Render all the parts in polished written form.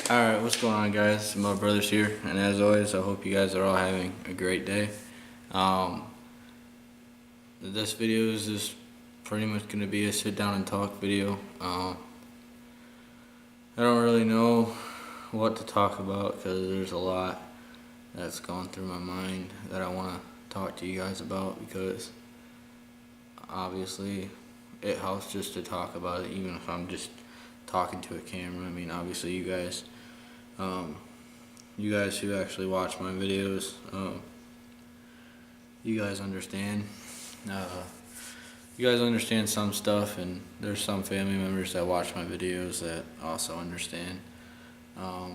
Alright, what's going on, guys? My brother's here, and as always, I hope you guys are all having a great day. Um, this video is just pretty much going to be a sit down and talk video. I don't really know what to talk about because there's a lot that's going through my mind that I want to talk to you guys about, because obviously it helps just to talk about it, even if I'm just talking to a camera. I mean, obviously you guys who actually watch my videos, you guys understand. You guys understand some stuff, and there's some family members that watch my videos that also understand. I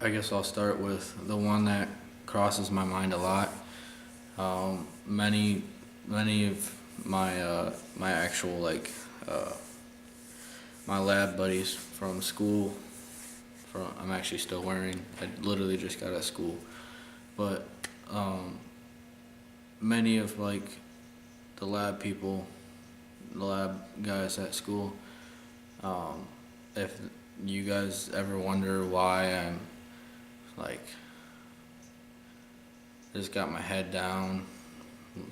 guess I'll start with the one that crosses my mind a lot. Many of my actual my lab buddies from school. I'm actually still wearing. I literally just got out of school, but many of the lab people, the lab guys at school. If you guys ever wonder why I'm like just got my head down,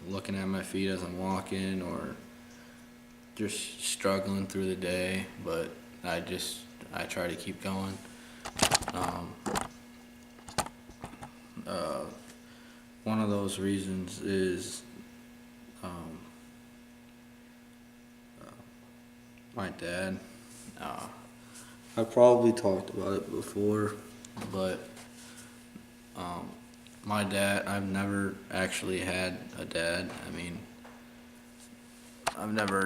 looking at my feet as I'm walking, or just struggling through the day, but I try to keep going. One of those reasons is my dad. I've probably talked about it before, but my dad, I've never actually had a dad. I mean, I've never,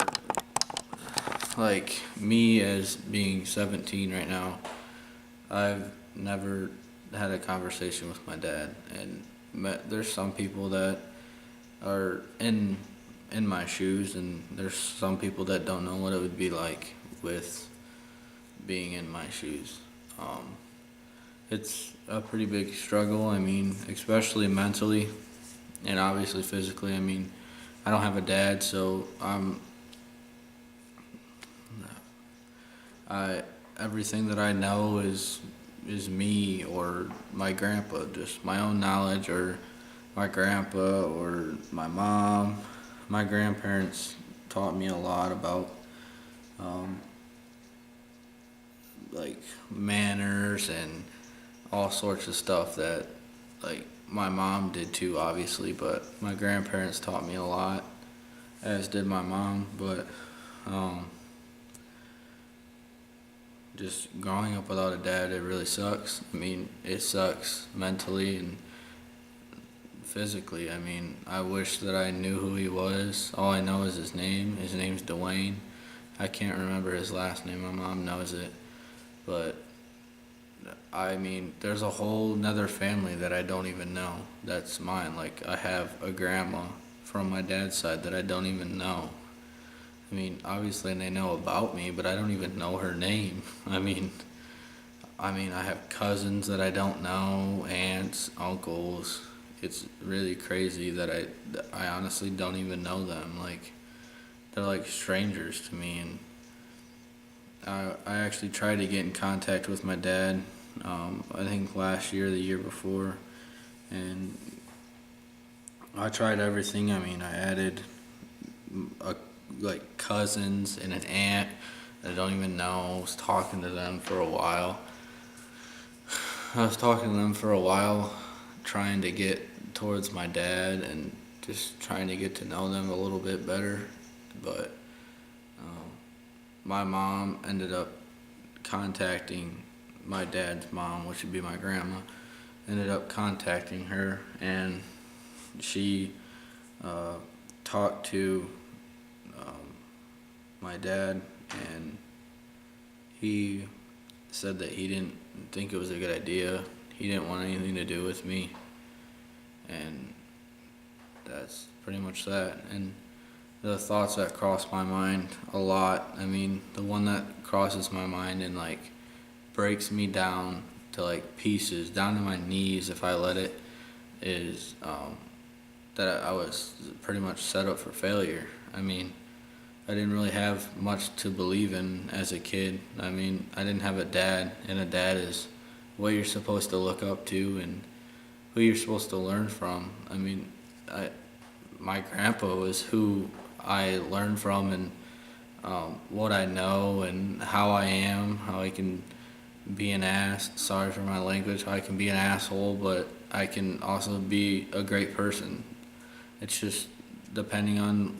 me as being 17 right now, I've never had a conversation with my dad, and there's some people that are in my shoes, and there's some people that don't know what it would be like with being in my shoes. It's a pretty big struggle. I mean, especially mentally and obviously physically. I mean, I don't have a dad, so everything that I know is me or my grandpa, just my own knowledge, or my grandpa or my mom. My grandparents taught me a lot about manners and all sorts of stuff that my mom did too, obviously, but my grandparents taught me a lot, as did my mom. But just growing up without a dad, it really sucks. I mean, it sucks mentally and physically. I mean, I wish that I knew who he was. All I know is his name. His name's Dwayne. I can't remember his last name. My mom knows it. But I mean, there's a whole nother family that I don't even know that's mine. Like, I have a grandma from my dad's side that I don't even know. I mean, obviously they know about me, but I don't even know her name. I mean, I have cousins that I don't know, aunts, uncles. It's really crazy that I honestly don't even know them. Like, they're like strangers to me, and I actually tried to get in contact with my dad, I think last year, the year before, and I tried everything. I mean, I added cousins and an aunt that I don't even know. I was talking to them for a while. Trying to get towards my dad and just trying to get to know them a little bit better, but my mom ended up contacting my dad's mom, which would be my grandma. Ended up contacting her, and she talked to my dad, and he said that he didn't think it was a good idea. He didn't want anything to do with me, and that's pretty much that. And the thoughts that cross my mind a lot, I mean, the one that crosses my mind and breaks me down to pieces, down to my knees if I let it, is that I was pretty much set up for failure. I mean, I didn't really have much to believe in as a kid. I mean, I didn't have a dad, and a dad is what you're supposed to look up to and who you're supposed to learn from. I mean, I my grandpa was who I learned from, and what I know and how I am, how I can be an ass. Sorry for my language. How I can be an asshole, but I can also be a great person. It's just depending on,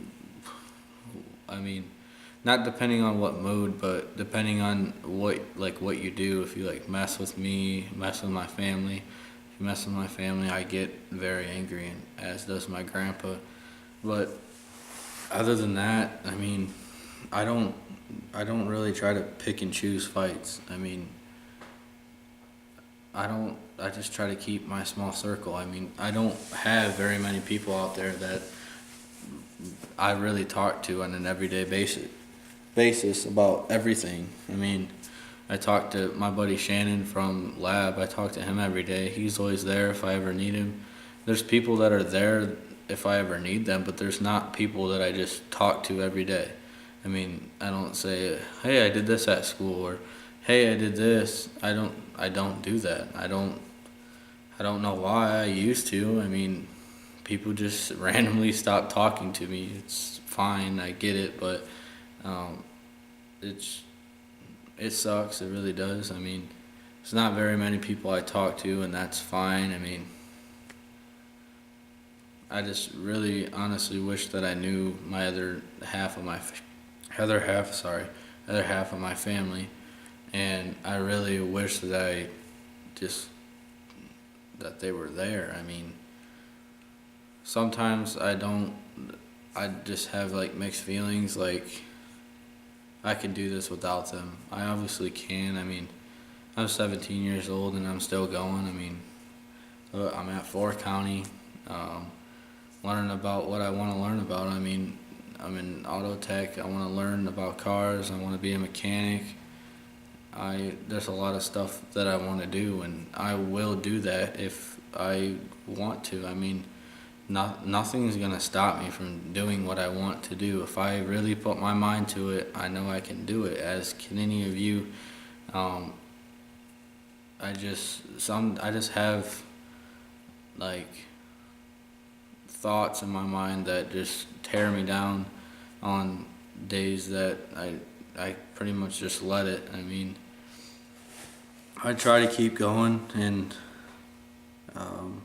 I mean, not depending on what mood, but depending on what you do. If you like mess with me, mess with my family. If you mess with my family, I get very angry, and as does my grandpa. But other than that, I mean, I don't I don't really try to pick and choose fights. I mean, I just try to keep my small circle. I mean, I don't have very many people out there that I really talk to on an everyday basis about everything. I mean, I talk to my buddy Shannon from lab. I talk to him every day. He's always there if I ever need him. There's people that are there if I ever need them, but there's not people that I just talk to every day. I mean, I don't say, "Hey, I did this at school," or "Hey, I did this." I don't do that. I don't know why. I used to. I mean, people just randomly stop talking to me. It's fine. I get it, but um, it's it sucks. It really does. I mean, it's not very many people I talk to, and that's fine. I mean, I just really honestly wish that I knew my other half of my family, and I really wish that I just that they were there. I mean, sometimes I don't. I just have like mixed feelings. Like I can do this without them. I obviously can. I mean, I'm 17 years old and I'm still going. I mean, I'm at 4 County, um, learning about what I want to learn about. I mean, I'm in auto tech. I want to learn about cars. I want to be a mechanic. There's a lot of stuff that I want to do, and I will do that if I want to. I mean, nothing's gonna stop me from doing what I want to do. If I really put my mind to it, I know I can do it. As can any of you. Um, I just have like thoughts in my mind that just tear me down on days that I pretty much just let it. I mean, I try to keep going, and um,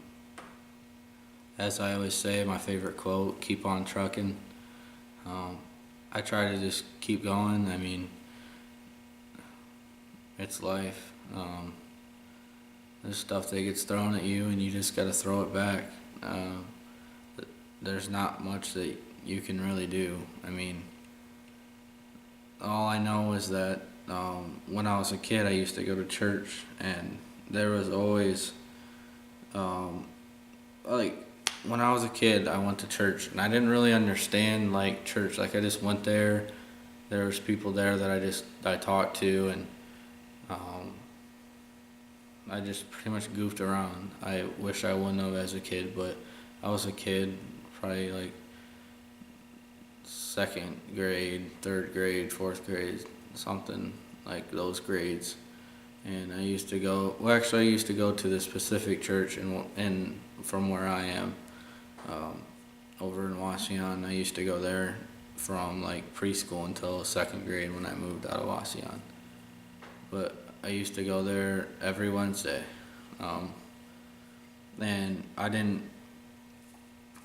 as I always say, my favorite quote, keep on trucking. Um, I try to just keep going. I mean, it's life. There's stuff that gets thrown at you, and you just gotta throw it back. Uh, there's not much that you can really do. I mean, all I know is that when I was a kid, I used to go to church, and there was always, um, like, when I was a kid, I went to church, and I didn't really understand, like, church. Like, I just went there. There was people there that I talked to, and um, I just pretty much goofed around. I wish I wouldn't have as a kid, but I was a kid, probably, like, second grade, third grade, fourth grade, something like those grades. And I used to go to this specific church in from where I am, um, over in Wasion. I used to go there from like preschool until second grade when I moved out of Wasion. But I used to go there every Wednesday, um, and I didn't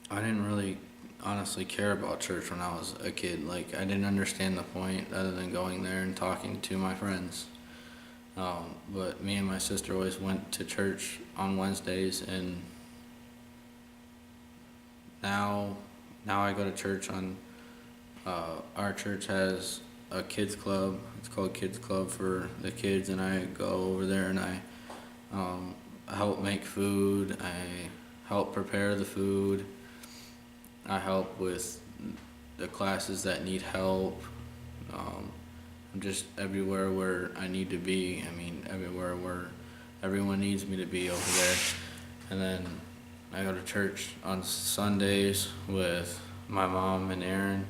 really honestly care about church when I was a kid. Like, I didn't understand the point other than going there and talking to my friends. But me and my sister always went to church on Wednesdays, and now I go to church on. Our church has a kids club. It's called Kids Club for the kids, and I go over there and I help make food. I help prepare the food. I help with the classes that need help. I'm just everywhere where I need to be. I mean, everywhere where everyone needs me to be over there. And then I go to church on Sundays with my mom and Aaron.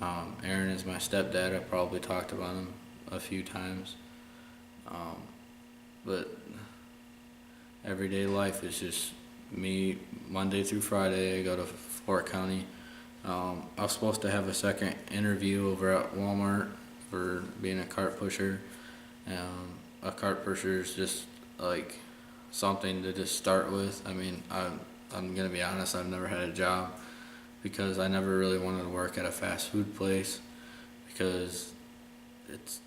Aaron is my stepdad. I probably talked about him a few times. Um, but everyday life is just me Monday through Friday. I go to Fort County. I was supposed to have a second interview over at Walmart for being a cart pusher. A cart pusher is just like something to just start with. I mean, I'm gonna be honest. I've never had a job because I never really wanted to work at a fast food place because it's.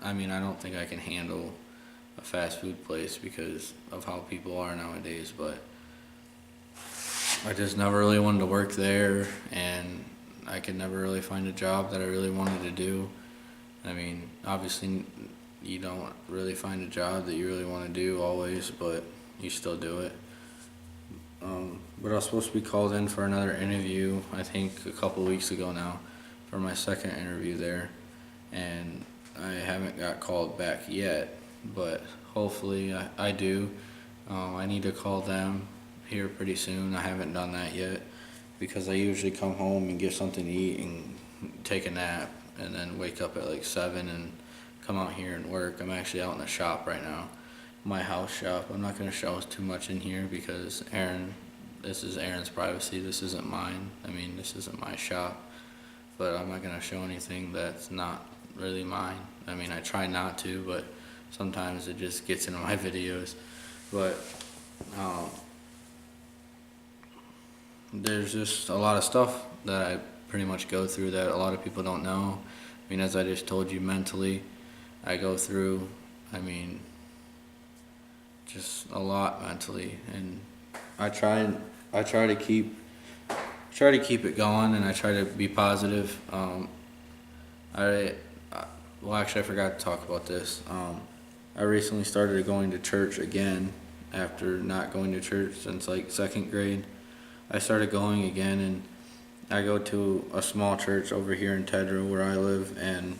I mean, I don't think I can handle a fast food place because of how people are nowadays. But I just never really wanted to work there, and I could never really find a job that I really wanted to do. I mean, obviously, you don't really find a job that you really want to do always, but you still do it. But I was supposed to be called in for another interview, I think a couple weeks ago now, for my second interview there, and I haven't got called back yet, but hopefully I do. I need to call them here pretty soon. I haven't done that yet because I usually come home and get something to eat and take a nap and then wake up at like 7 and come out here and work. I'm actually out in the shop right now, my house shop. I'm not gonna show us too much in here because this is Aaron's privacy. This isn't mine. I mean, this isn't my shop, but I'm not gonna show anything that's not really mine. I mean, I try not to, but sometimes it just gets into my videos. But there's just a lot of stuff that I pretty much go through that a lot of people don't know. I mean, as I just told you, mentally, I go through, I mean, just a lot mentally, and I try to keep it going, and I try to be positive. Well, actually, I forgot to talk about this. I recently started going to church again after not going to church since like second grade. I started going again, and I go to a small church over here in Tedrow where I live, and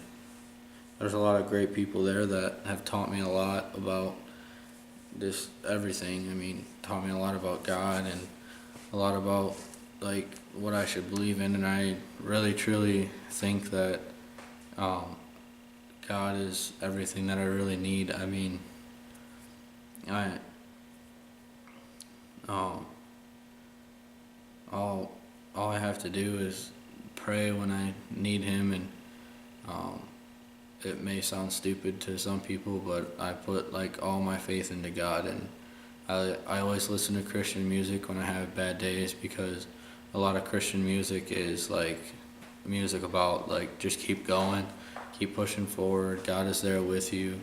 there's a lot of great people there that have taught me a lot about this everything. I mean, taught me a lot about God and a lot about like what I should believe in, and I really truly think that God is everything that I really need. I mean, I all I have to do is pray when I need Him, and it may sound stupid to some people, but I put like all my faith into God, and I always listen to Christian music when I have bad days because a lot of Christian music is like music about like just keep going, keep pushing forward. God is there with you,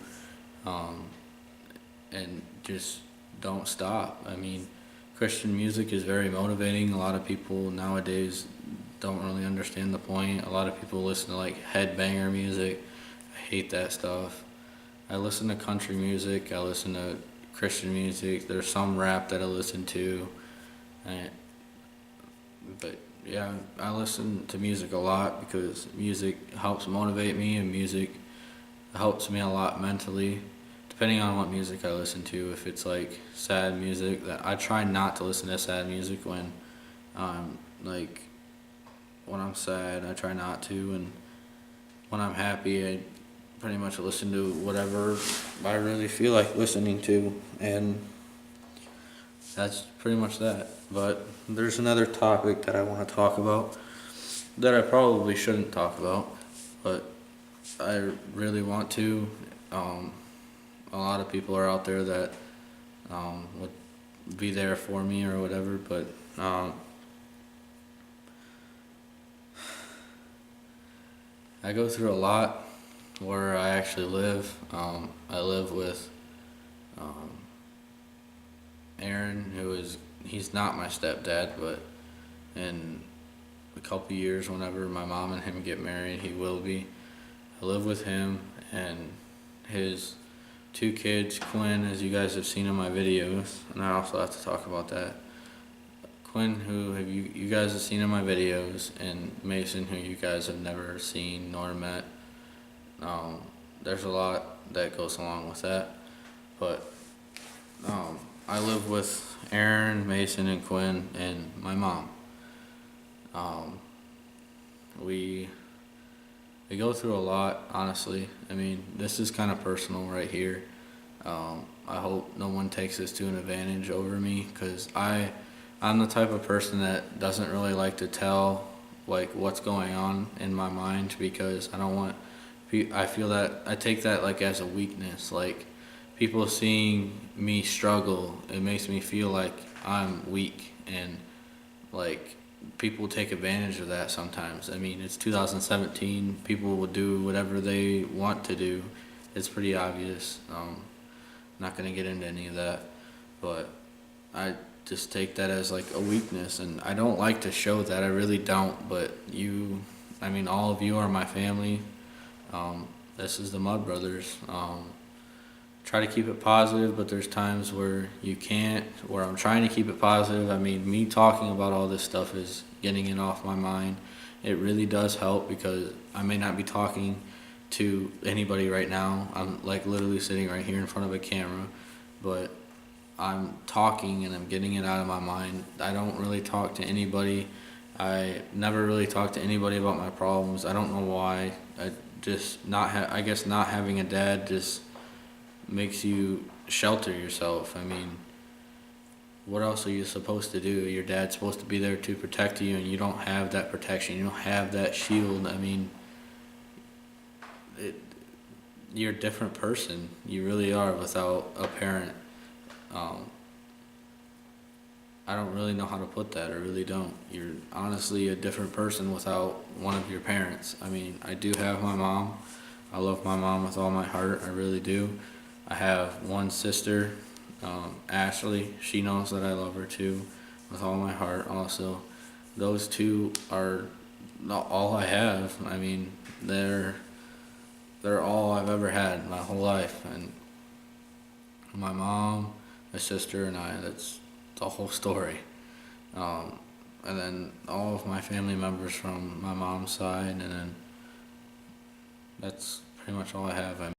and just don't stop. I mean, Christian music is very motivating. A lot of people nowadays don't really understand the point. A lot of people listen to like headbanger music. I hate that stuff. I listen to country music. I listen to Christian music. There's some rap that I listen to. But yeah, I listen to music a lot because music helps motivate me, and music helps me a lot mentally. Depending on what music I listen to, if it's like sad music, that I try not to listen to sad music when like when I'm sad, I try not to, and when I'm happy, I pretty much listen to whatever I really feel like listening to, and that's pretty much that. But there's another topic that I want to talk about that I probably shouldn't talk about, but I really want to. A lot of people are out there that would be there for me or whatever, but I go through a lot where I actually live. I live with Aaron, he's not my stepdad, but in a couple years, whenever my mom and him get married, he will be. I live with him and his two kids, Quinn, as you guys have seen in my videos, and I also have to talk about that. Quinn, who you guys have seen in my videos, and Mason, who you guys have never seen nor met. There's a lot that goes along with that, but I live with Aaron, Mason, and Quinn, and my mom. we go through a lot, honestly. I mean, this is kind of personal right here. I hope no one takes this to an advantage over me, because I'm the type of person that doesn't really like to tell like what's going on in my mind, because I don't want. I feel that I take that like as a weakness. Like people seeing me struggle, it makes me feel like I'm weak, and like people take advantage of that sometimes. I mean, it's 2017. People will do whatever they want to do. It's pretty obvious. Not gonna get into any of that, but I just take that as like a weakness, and I don't like to show that. I really don't. But I mean, all of you are my family. This is the Mud Brothers. Try to keep it positive, but there's times where you can't, where I'm trying to keep it positive. I mean, me talking about all this stuff is getting it off my mind. It really does help, because I may not be talking to anybody right now. I'm like literally sitting right here in front of a camera, but I'm talking and I'm getting it out of my mind. I don't really talk to anybody. I never really talk to anybody about my problems. I don't know why. I guess not having a dad just makes you shelter yourself. I mean, what else are you supposed to do? Your dad's supposed to be there to protect you, and you don't have that protection. You don't have that shield. I mean, you're a different person. You really are without a parent. I don't really know how to put that. I really don't. You're honestly a different person without one of your parents. I mean, I do have my mom. I love my mom with all my heart. I really do. I have one sister, Ashley. She knows that I love her too, with all my heart also. Those two are not all I have. I mean, they're all I've ever had my whole life. And my mom, my sister, and I, that's the whole story. And then all of my family members from my mom's side, and then that's pretty much all I have.